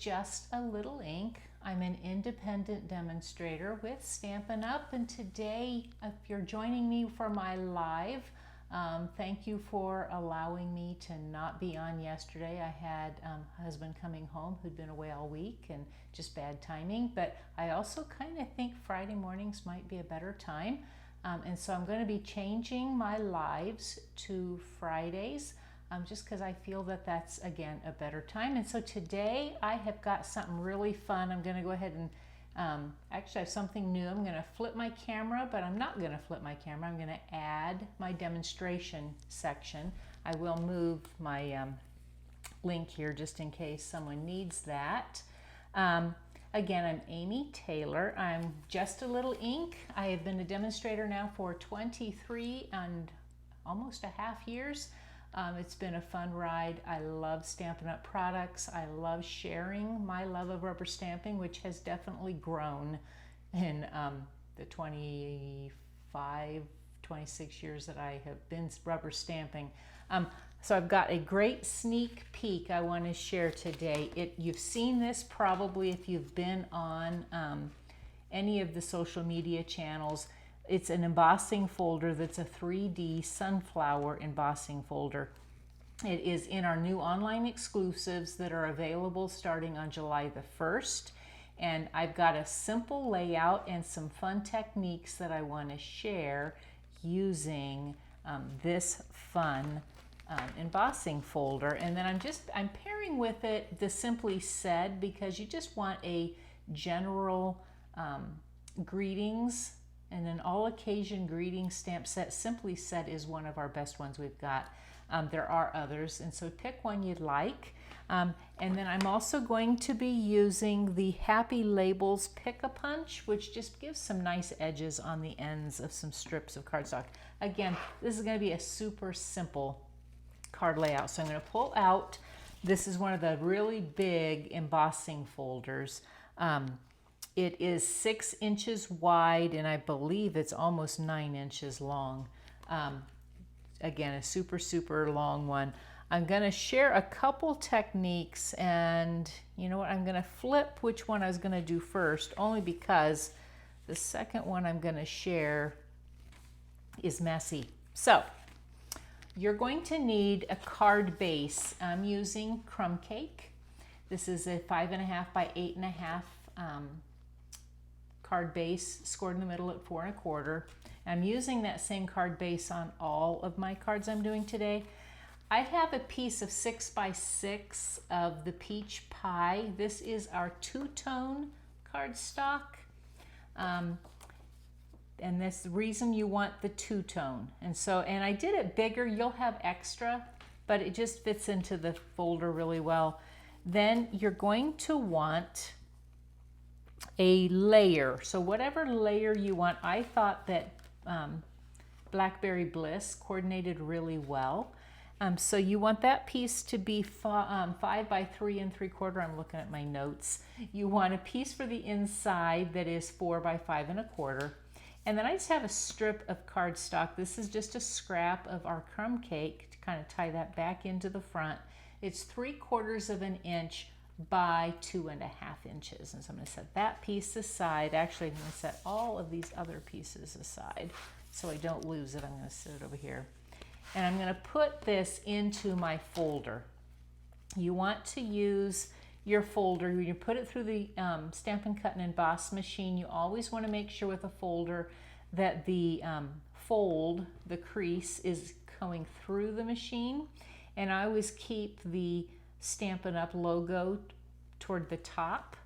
Just a Little Ink. I'm an independent demonstrator with Stampin' Up! And today, if you're joining me for my live, thank you for allowing me to not be on yesterday. I had a husband coming home who'd been away all week and just bad timing, but I also kind of think Friday mornings might be a better time. And so I'm going to be changing my lives to Fridays. Just because I feel that that's, again, a better time. And so today I have got something really fun. I'm going to go ahead and actually I have something new. I'm going to flip my camera, but I'm not going to flip my camera. I'm going to add my demonstration section. I will move my link here just in case someone needs that. Again, I'm Amy Taylor. I'm Just a Little Ink. I have been a demonstrator now for 23 and almost a half years. It's been a fun ride. I love Stampin' Up! Products. I love sharing my love of rubber stamping, which has definitely grown in the 25, 26 years that I have been rubber stamping. So I've got a great sneak peek I want to share today. You've seen this probably if you've been on any of the social media channels. It's an embossing folder that's a 3D sunflower embossing folder. It is in our new online exclusives that are available starting on July the 1st. And I've got a simple layout and some fun techniques that I want to share using this fun embossing folder. And then I'm pairing with it the Simply Said, because you just want a general greetings and an all-occasion greeting stamp set. Simply Said is one of our best ones we've got. There are others, and so pick one you'd like. And then I'm also going to be using the Happy Labels Pick-a-Punch, which just gives some nice edges on the ends of some strips of cardstock. Again, this is going to be a super simple card layout. So I'm going to pull out, this is one of the really big embossing folders. It is 6 inches wide, and I believe it's almost 9 inches long. Again, a super, super long one. I'm going to share a couple techniques, and you know what? I'm going to flip which one I was going to do first, only because the second one I'm going to share is messy. So you're going to need a card base. I'm using Crumb Cake. This is a 5.5 by 8.5 card base, scored in the middle at 4 1/4. I'm using that same card base on all of my cards I'm doing today. I have a piece of 6 by 6 of the Peach Pie. This is our two-tone cardstock. And that's the reason you want the two-tone. And I did it bigger. You'll have extra, but it just fits into the folder really well. Then you're going to want a layer. So whatever layer you want. I thought that Blackberry Bliss coordinated really well. So you want that piece to be 5 by 3 3/4. I'm looking at my notes. You want a piece for the inside that is 4 by 5 1/4. And then I just have a strip of cardstock. This is just a scrap of our Crumb Cake to kind of tie that back into the front. It's 3/4 of an inch by 2.5 inches. And so I'm going to set that piece aside. Actually, I'm going to set all of these other pieces aside so I don't lose it. I'm going to set it over here. And I'm going to put this into my folder. You want to use your folder. When you put it through the Stampin' Cut and Emboss machine, you always want to make sure with a folder that the fold, the crease, is going through the machine. And I always keep the Stampin' Up! Logo toward the top.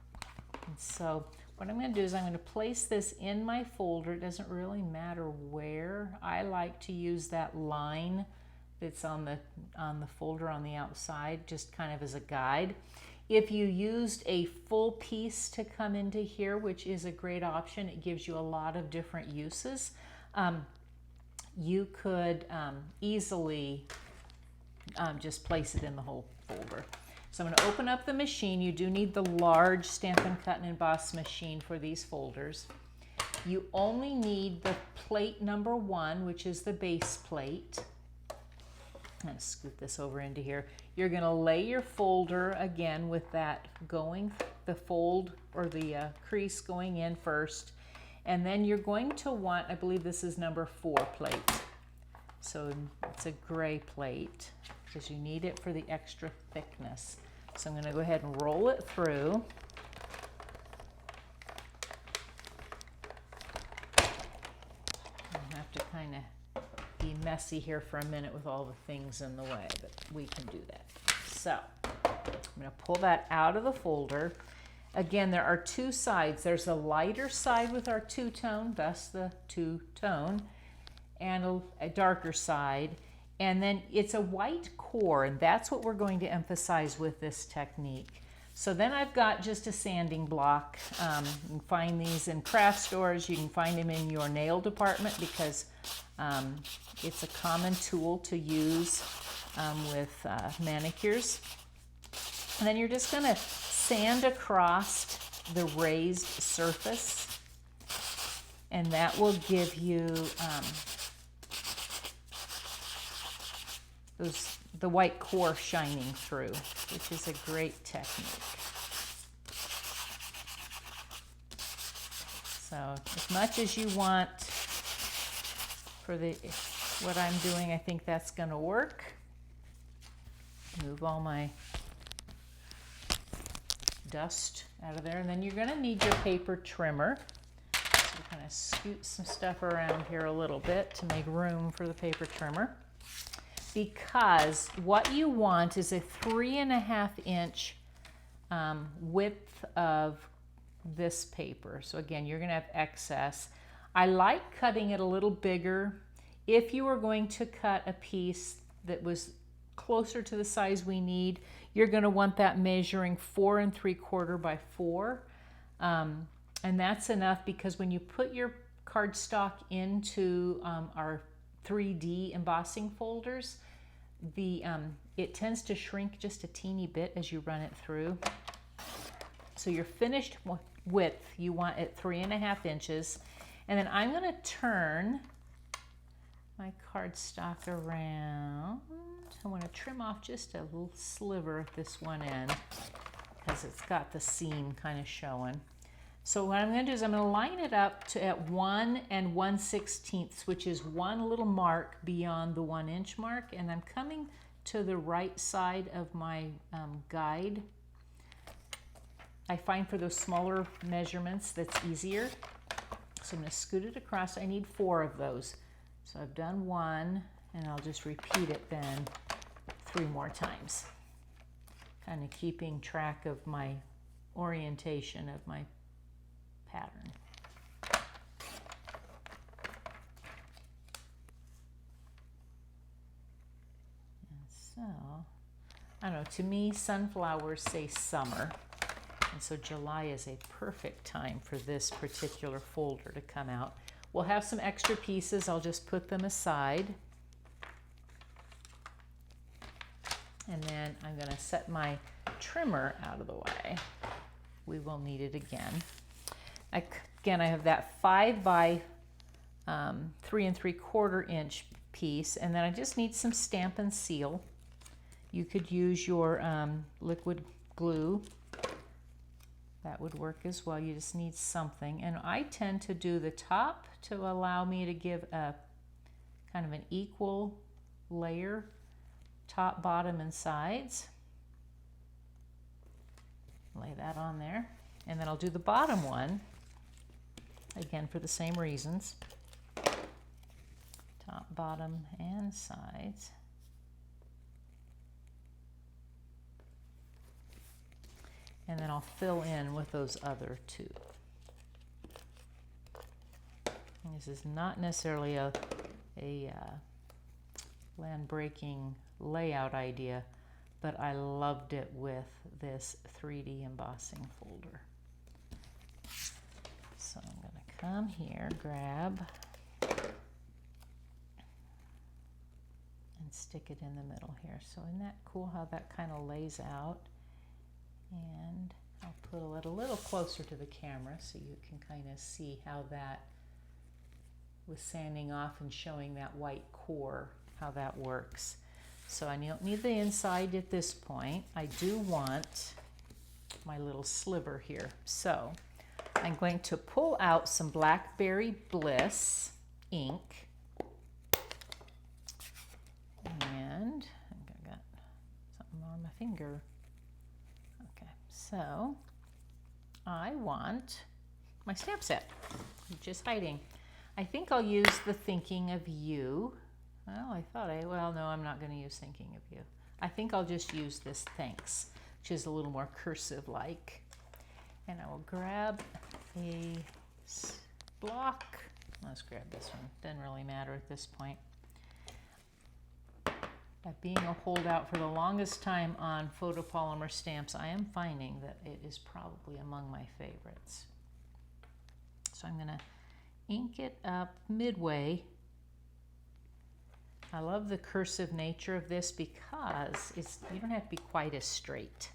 And so what I'm going to do is I'm going to place this in my folder. It doesn't really matter where. I like to use that line that's on the folder on the outside, just kind of as a guide. If you used a full piece to come into here, which is a great option, it gives you a lot of different uses. You could easily just place it in the whole folder. So I'm going to open up the machine. You do need the large Stampin' Cut and Emboss machine for these folders. You only need the plate number 1, which is the base plate. I'm going to scoot this over into here. You're going to lay your folder again with that going, the fold or the crease going in first. And then you're going to want, I believe this is number 4 plate. So it's a gray plate because you need it for the extra thickness. So I'm going to go ahead and roll it through. I have to kind of be messy here for a minute with all the things in the way, but we can do that. So I'm going to pull that out of the folder. Again, there are 2 sides. There's a lighter side with our 2-tone, thus the 2-tone, and a darker side. And then it's a white core, and that's what we're going to emphasize with this technique. So then I've got just a sanding block. You can find these in craft stores. You can find them in your nail department because it's a common tool to use with manicures. And then you're just going to sand across the raised surface, and that will give you the white core shining through, which is a great technique. So as much as you want for what I'm doing, I think that's going to work. Move all my dust out of there, and then you're going to need your paper trimmer. So we're going to scoot some stuff around here a little bit to make room for the paper trimmer, because what you want is a 3.5 inch width of this paper. So again, you're going to have excess. I like cutting it a little bigger. If you were going to cut a piece that was closer to the size we need, you're going to want that measuring 4 3/4 by 4. And that's enough, because when you put your cardstock into our 3D embossing folders, it tends to shrink just a teeny bit as you run it through. So your finished width, you want at 3.5 inches. And then I'm going to turn my cardstock around. I want to trim off just a little sliver at this one end because it's got the seam kind of showing. So what I'm going to do is I'm going to line it up to at 1 1/16, which is one little mark beyond the 1 inch mark, and I'm coming to the right side of my guide. I find for those smaller measurements that's easier. So I'm going to scoot it across. I need 4 of those. So I've done 1, and I'll just repeat it then 3 more times, kind of keeping track of my orientation of my pattern. And so, I don't know, to me, sunflowers say summer, and so July is a perfect time for this particular folder to come out. We'll have some extra pieces. I'll just put them aside. And then I'm going to set my trimmer out of the way. We will need it again. Again, I have that 5 by 3 3/4 inch piece, and then I just need some Stampin' Seal. You could use your liquid glue. That would work as well. You just need something. And I tend to do the top to allow me to give a kind of an equal layer, top, bottom, and sides. Lay that on there. And then I'll do the bottom one, again for the same reasons. Top, bottom, and sides. And then I'll fill in with those other 2. And this is not necessarily a land-breaking layout idea, but I loved it with this 3D embossing folder. So I'm going to come here, grab, and stick it in the middle here. So isn't that cool how that kind of lays out? And I'll pull it a little closer to the camera so you can kind of see how that, with sanding off and showing that white core, how that works. So I don't need the inside at this point. I do want my little sliver here. So I'm going to pull out some Blackberry Bliss ink. And I got something on my finger. Okay, so I want my stamp set, which is hiding. I think I'll use the Thinking of You. Well, no, I'm not going to use Thinking of You. I think I'll just use this Thanks, which is a little more cursive-like. And I will grab a block. Let's grab this one. Doesn't really matter at this point. By being a holdout for the longest time on photopolymer stamps, I am finding that it is probably among my favorites. So I'm going to ink it up midway. I love the cursive nature of this because you don't have to be quite as straight.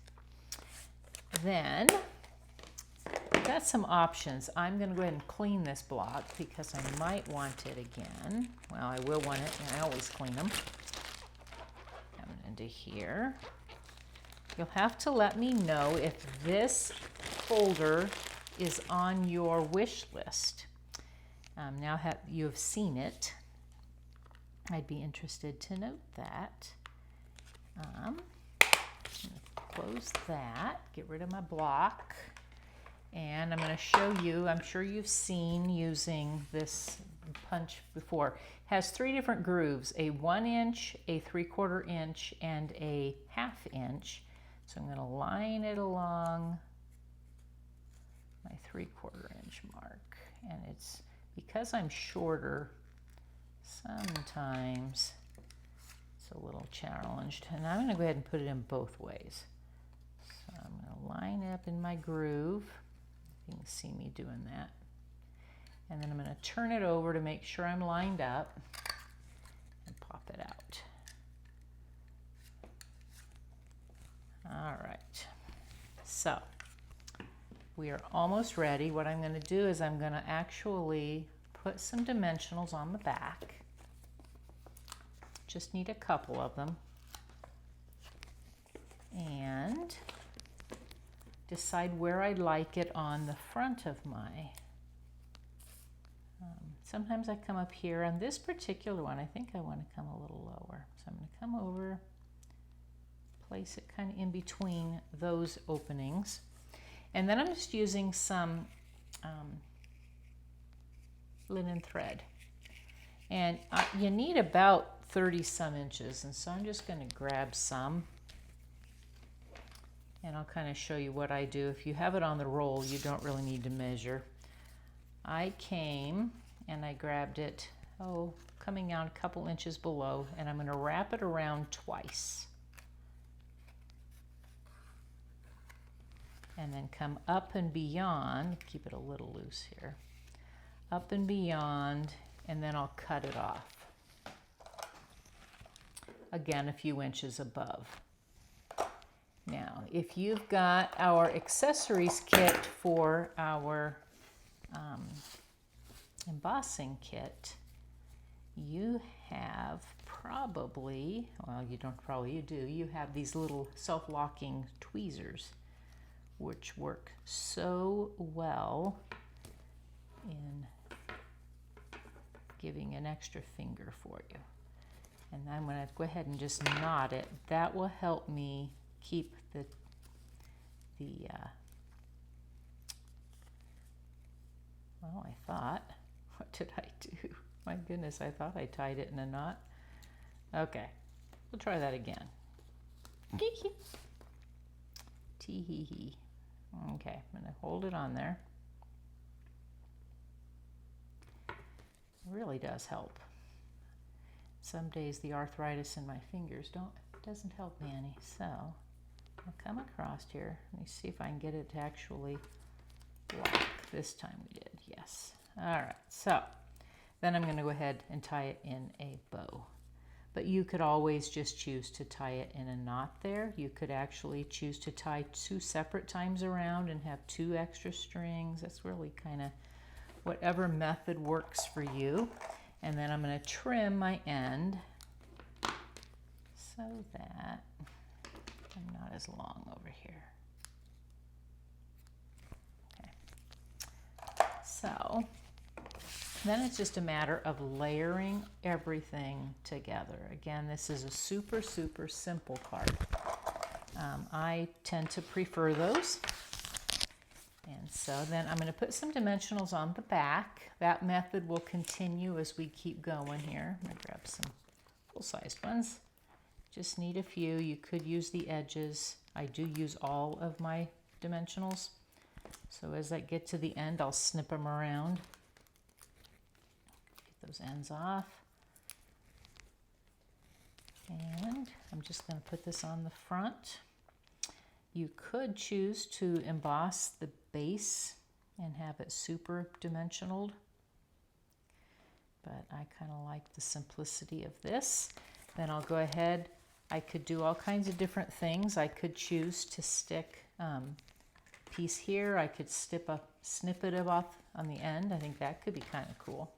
Then I've got some options. I'm going to go ahead and clean this block because I might want it again. Well, I will want it, and I always clean them. Coming into here. You'll have to let me know if this folder is on your wish list. Now you have seen it. I'd be interested to note that. I'm gonna close that, get rid of my block, and I'm going to show you, I'm sure you've seen using this punch before. It has 3 different grooves, a 1 inch, a 3/4 inch, and a 1/2 inch. So I'm going to line it along my 3/4 inch mark. And it's because I'm shorter, sometimes it's a little challenged. And I'm going to go ahead and put it in both ways. So I'm going to line up in my groove. You can see me doing that. And then I'm going to turn it over to make sure I'm lined up and pop it out. All right. So we are almost ready. What I'm going to do is I'm going to actually put some dimensionals on the back. Just need a couple of them. And decide where I'd like it on the front of my, sometimes I come up here. On this particular one, I think I want to come a little lower. So I'm going to come over, place it kind of in between those openings. And then I'm just using some linen thread. And you need about 30 some inches, and so I'm just going to grab some. And I'll kind of show you what I do. If you have it on the roll, you don't really need to measure. I came and I grabbed it, coming out a couple inches below, and I'm going to wrap it around twice. And then come up and beyond, keep it a little loose here, up and beyond, and then I'll cut it off. Again, a few inches above. Now, if you've got our accessories kit for our embossing kit, you have probably, well, you don't probably, you do, you have these little self-locking tweezers, which work so well in giving an extra finger for you. And I'm going to go ahead and just knot it. That will help me keep well, I thought, what did I do? My goodness, I thought I tied it in a knot. Okay, we'll try that again. Tee-hee-hee. Okay, I'm going to hold it on there. It really does help. Some days the arthritis in my fingers doesn't help me any. So I'll come across here. Let me see if I can get it to actually lock. This time we did, yes. All right, so then I'm going to go ahead and tie it in a bow. But you could always just choose to tie it in a knot there. You could actually choose to tie 2 separate times around and have 2 extra strings. That's really kind of whatever method works for you. And then I'm going to trim my end. so that I'm not as long over here. Okay. So then it's just a matter of layering everything together. Again, this is a super, super simple card. I tend to prefer those. And so then I'm going to put some dimensionals on the back. That method will continue as we keep going here. I'm going to grab some full-sized ones. Just need a few. You could use the edges. I do use all of my dimensionals. So as I get to the end, I'll snip them around. Get those ends off. And I'm just going to put this on the front. You could choose to emboss the base and have it super dimensional, but I kind of like the simplicity of this. Then I'll go ahead, I could do all kinds of different things. I could choose to stick a piece here. I could snip it off on the end. I think that could be kind of cool.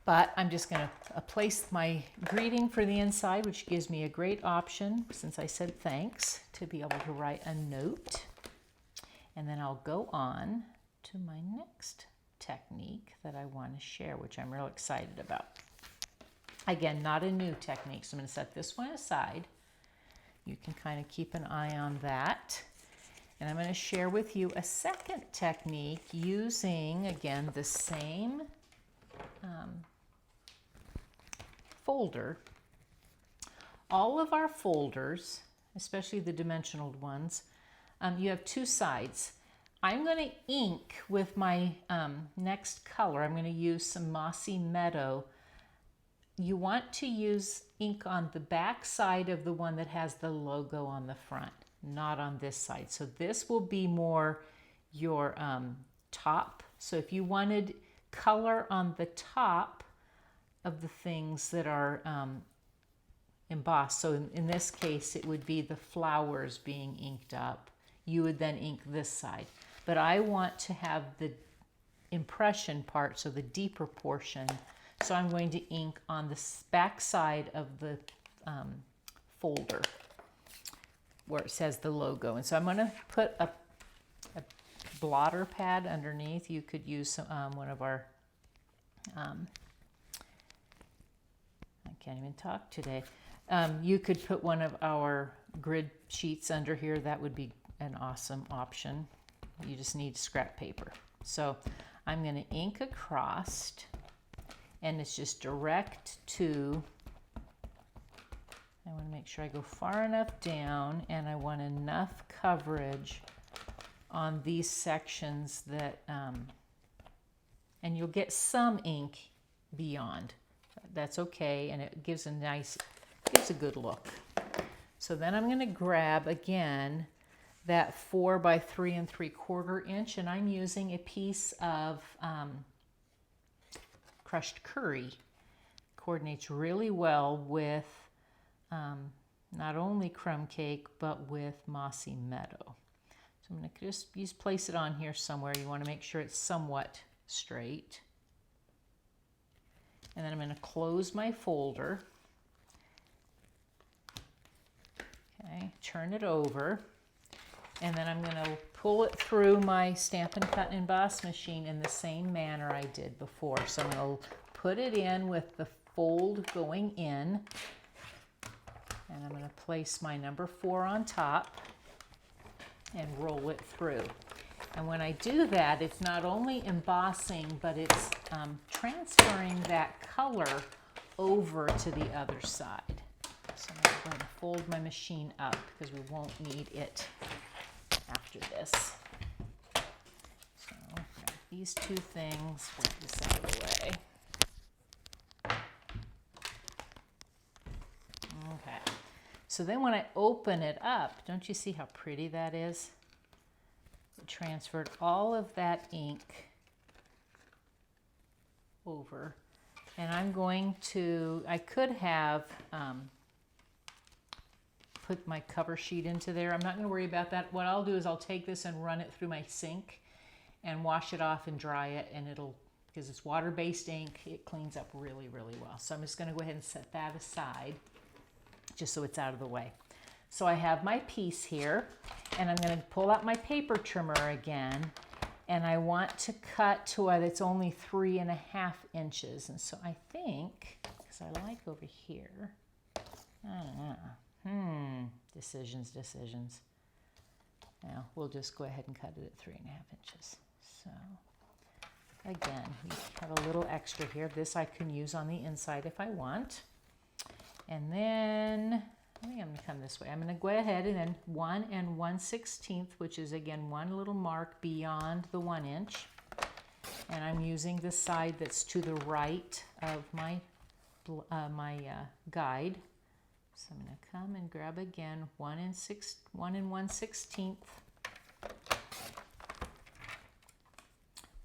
But I'm just going to place my greeting for the inside, which gives me a great option, since I said thanks, to be able to write a note. And then I'll go on to my next technique that I want to share, which I'm real excited about. Again, not a new technique, so I'm going to set this one aside. You can kind of keep an eye on that. And I'm going to share with you a second technique using, again, the same folder. All of our folders, especially the dimensional ones, you have two sides. I'm going to ink with my next color. I'm going to use some Mossy Meadow. You want to use ink on the back side of the one that has the logo on the front, not on this side. So this will be more your top. So if you wanted color on the top of the things that are embossed, so in this case it would be the flowers being inked up, you would then ink this side. But I want to have the impression part, so the deeper portion, so I'm going to ink on the back side of the folder where it says the logo. And so I'm going to put a blotter pad underneath. You could use some, one of our I can't even talk today. You could put one of our grid sheets under here. That would be an awesome option. You just need scrap paper. So I'm going to ink across, and it's just direct to, I want to make sure I go far enough down, and I want enough coverage on these sections that, and you'll get some ink beyond. That's okay, and it gives a good look. So then I'm going to grab again that 4 by 3 3/4 inch, and I'm using a piece of crushed curry. Coordinates really well with not only crumb cake but with Mossy Meadow. So I'm going to just place it on here somewhere. You want to make sure it's somewhat straight. And then I'm going to close my folder. Okay, turn it over. And then I'm going to pull it through my Stampin' Cut and Emboss machine in the same manner I did before. So I'm going to put it in with the fold going in. And I'm going to place my number 4 on top and roll it through. And when I do that, it's not only embossing, but it's transferring that color over to the other side. So I'm going to fold my machine up because we won't need it after this. So grab these two things, put this out of the way. Okay. So then when I open it up, don't you see how pretty that is? It transferred all of that ink over. And I'm going to, I could have put my cover sheet into there. I'm not going to worry about that. What I'll do is I'll take this and run it through my sink and wash it off and dry it, and it'll, because it's water-based ink, it cleans up really, really well. So I'm just going to go ahead and set that aside. just so it's out of the way. So I have my piece here, and I'm going to pull out my paper trimmer again, and I want to cut to where it's only 3.5 inches. And so I think, because I like over here, I don't know, decisions. Now we'll just go ahead and cut it at 3.5 inches. So again, we have a little extra here. This I can use on the inside if I want. And then I think I'm going to come this way. I'm going to go ahead and then 1 1/16, which is again one little mark beyond the 1 inch. And I'm using the side that's to the right of my guide. So I'm going to come and grab again 1 1/16,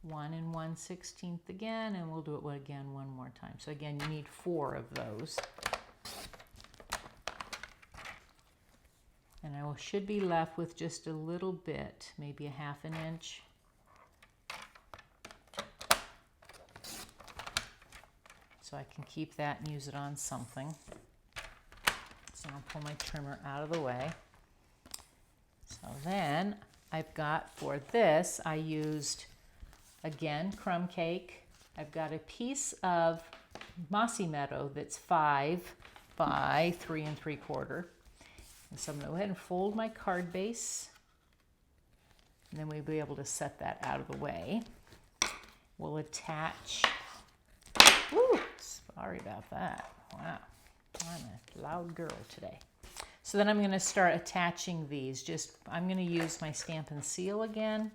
1 1/16 again, and we'll do it again one more time. So again, you need 4 of those. And I should be left with just a little bit, maybe 1/2 inch. So I can keep that and use it on something. So I'll pull my trimmer out of the way. So then I've got, for this, I used, again, crumb cake. I've got a piece of Mossy Meadow that's 5 by 3 3/4. And so I'm going to go ahead and fold my card base, and then we'll be able to set that out of the way. We'll attach, woo, sorry about that. Wow, I'm a loud girl today. So then I'm going to start attaching these. I'm going to use my Stampin' Seal again.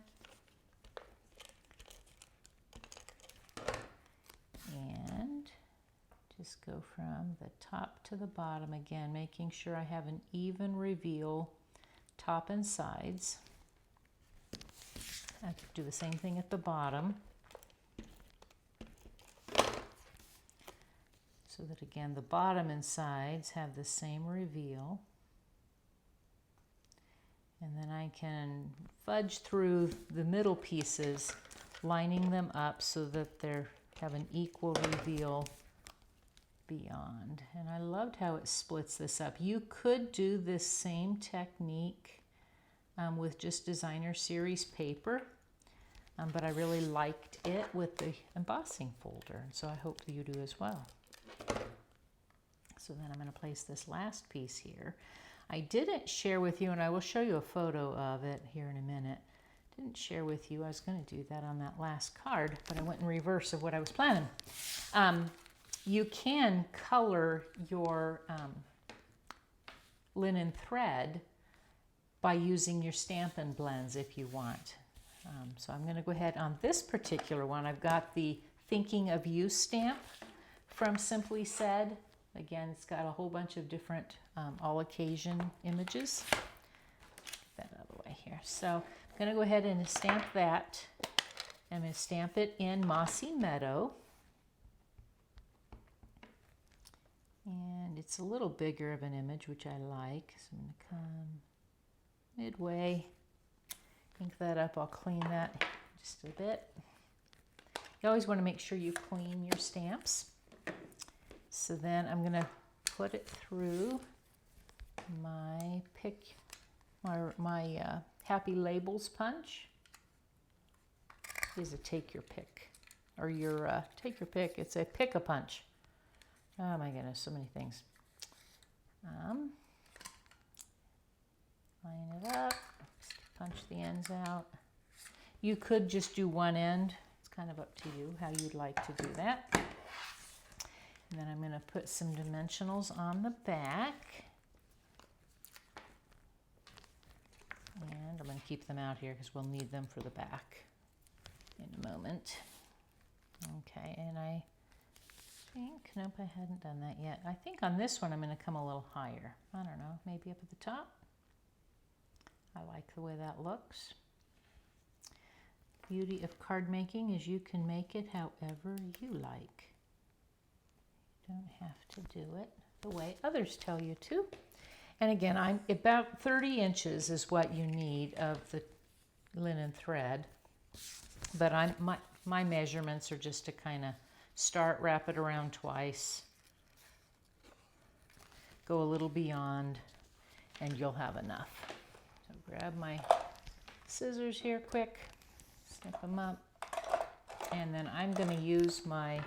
And just go from the top to the bottom again, making sure I have an even reveal top and sides. I could do the same thing at the bottom. So that again, the bottom and sides have the same reveal. And then I can fudge through the middle pieces, lining them up so that they have an equal reveal beyond. And I loved how it splits this up. You could do this same technique with just designer series paper, but I really liked it with the embossing folder, so I hope that you do as well. So then I'm going to place this last piece here. I didn't share with you, and I will show you a photo of it here in a minute. Didn't share with you, I was going to do that on that last card, but I went in reverse of what I was planning. You can color your linen thread by using your Stampin' blends if you want. So I'm going to go ahead on this particular one. I've got the Thinking of You stamp from Simply Said. Again, it's got a whole bunch of different all occasion images. Get that out of the way here. So I'm going to go ahead and stamp that. I'm going to stamp it in Mossy Meadow. And it's a little bigger of an image, which I like. So I'm going to come midway, ink that up. I'll clean that just a bit. You always want to make sure you clean your stamps. So then I'm going to put it through my Happy Labels punch. Is a take your pick, or your take your pick. It's a pick-a-punch. Oh my goodness, so many things. Line it up, punch the ends out. You could just do one end. It's kind of up to you how you'd like to do that. And then I'm going to put some dimensionals on the back. And I'm going to keep them out here because we'll need them for the back in a moment. Okay, and I think, nope, I hadn't done that yet. I think on this one I'm going to come a little higher. I don't know, maybe up at the top. I like the way that looks. Beauty of card making is you can make it however you like. You don't have to do it the way others tell you to. And again, I'm about 30 inches is what you need of the linen thread. But my measurements are just to kind of start, wrap it around twice, go a little beyond and you'll have enough. So grab my scissors here quick, snip them up, and then I'm going to use my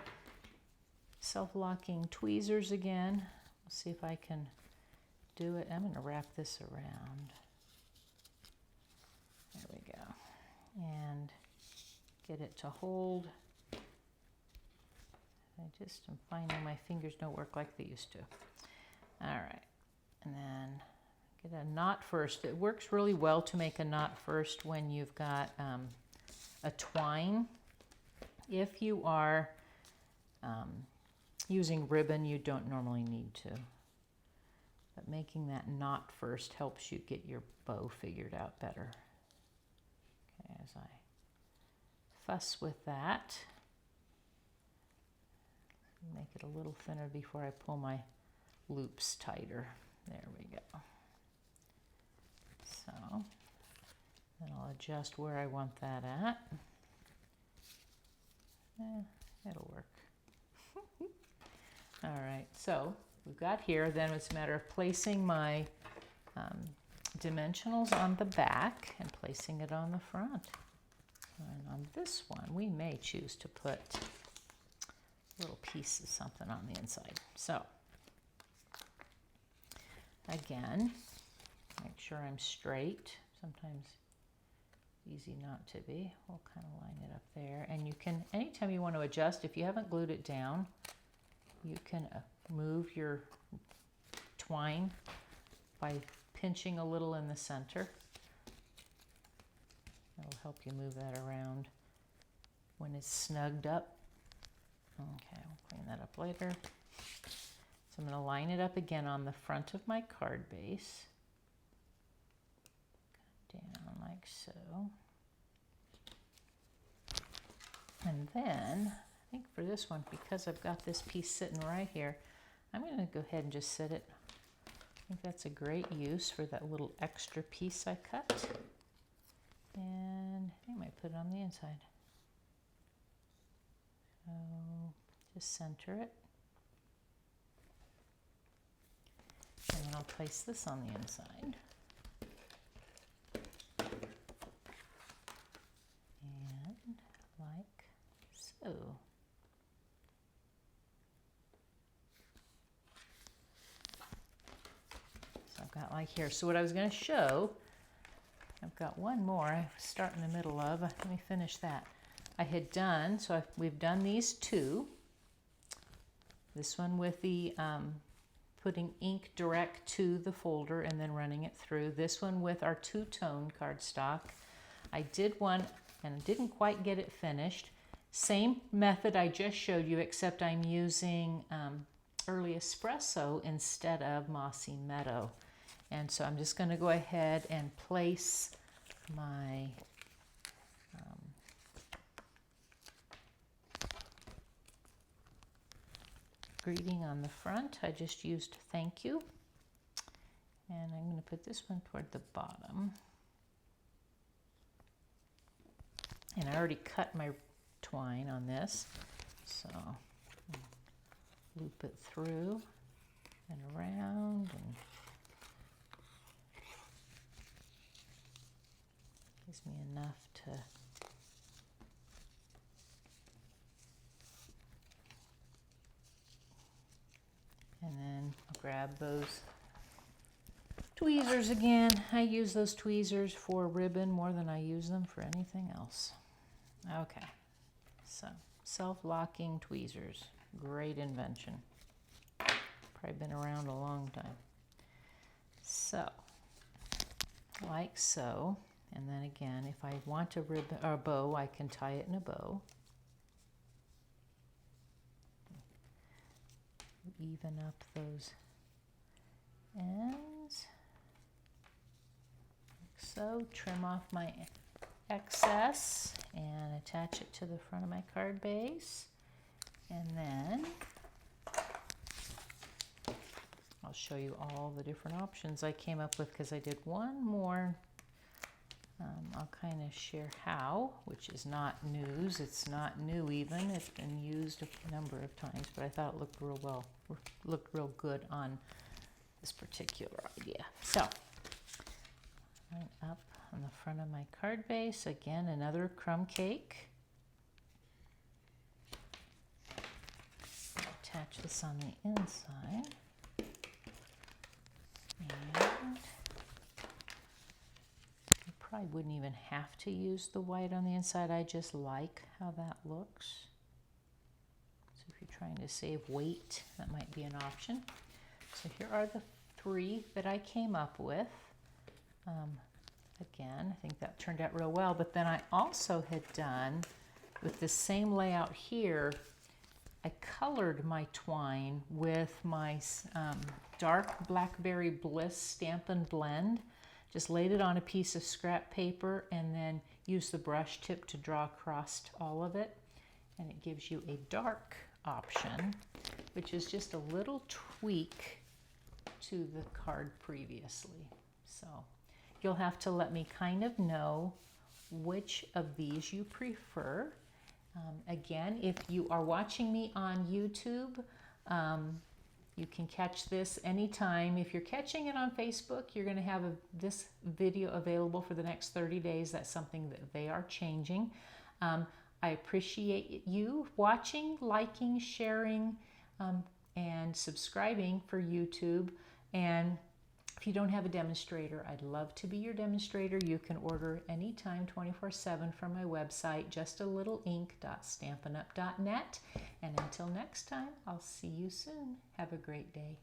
self-locking tweezers again. We'll see if I can do it. I'm going to wrap this around. There we go. And get it to hold. I just am finding my fingers don't work like they used to. All right, and then get a knot first. It works really well to make a knot first when you've got a twine. If you are using ribbon, you don't normally need to. But making that knot first helps you get your bow figured out better. Okay, as I fuss with that, make it a little thinner before I pull my loops tighter. There we go. So then I'll adjust where I want that at. It'll work. All right, so we've got here, then it's a matter of placing my dimensionals on the back and placing it on the front. And on this one, we may choose to put a little piece of something on the inside. So again, make sure I'm straight. Sometimes easy not to be. We'll kind of line it up there. And you can, anytime you want to adjust, if you haven't glued it down, you can move your twine by pinching a little in the center. That'll help you move that around when it's snugged up. Okay, we'll clean that up later. So I'm going to line it up again on the front of my card base. Down like so. And then, I think for this one, because I've got this piece sitting right here, I'm going to go ahead and just set it. I think that's a great use for that little extra piece I cut. And I think I might put it on the inside. So just center it. And then I'll place this on the inside. And like so. So I've got like here. So what I was going to show, I've got one more I start in the middle of. Let me finish that. I had done, so we've done these two. This one with the putting ink direct to the folder and then running it through. This one with our two-tone cardstock. I did one and didn't quite get it finished. Same method I just showed you, except I'm using Early Espresso instead of Mossy Meadow. And so I'm just going to go ahead and place my greeting on the front. I just used thank you. And I'm going to put this one toward the bottom. And I already cut my twine on this. So loop it through and around, and gives me enough to and then I'll grab those tweezers again. I use those tweezers for ribbon more than I use them for anything else. Okay, so self-locking tweezers, great invention. Probably been around a long time. So, like so, and then again, if I want a ribbon or a bow, I can tie it in a bow. Even up those ends, like so. Trim off my excess and attach it to the front of my card base, and then I'll show you all the different options I came up with, because I did one more. I'll kind of share how, which is not news. It's not new even. It's been used a number of times, but I thought it looked real well, looked real good on this particular idea. So, line up on the front of my card base. Again, another crumb cake. Attach this on the inside. And you probably wouldn't even have to use the white on the inside. I just like how that looks. So if you're trying to save weight, that might be an option. So here are the 3 that I came up with. Again, I think that turned out real well, but then I also had done, with the same layout here, I colored my twine with my dark Blackberry Bliss Stampin' blend. Just laid it on a piece of scrap paper and then used the brush tip to draw across all of it. And it gives you a dark option, which is just a little tweak to the card previously. So you'll have to let me kind of know which of these you prefer. Again, if you are watching me on YouTube, you can catch this anytime. If you're catching it on Facebook, you're going to have this video available for the next 30 days. That's something that they are changing. I appreciate you watching, liking, sharing, and subscribing for YouTube. And if you don't have a demonstrator, I'd love to be your demonstrator. You can order anytime, 24/7 from my website, justalittle.ink.stampinup.net. And until next time, I'll see you soon. Have a great day.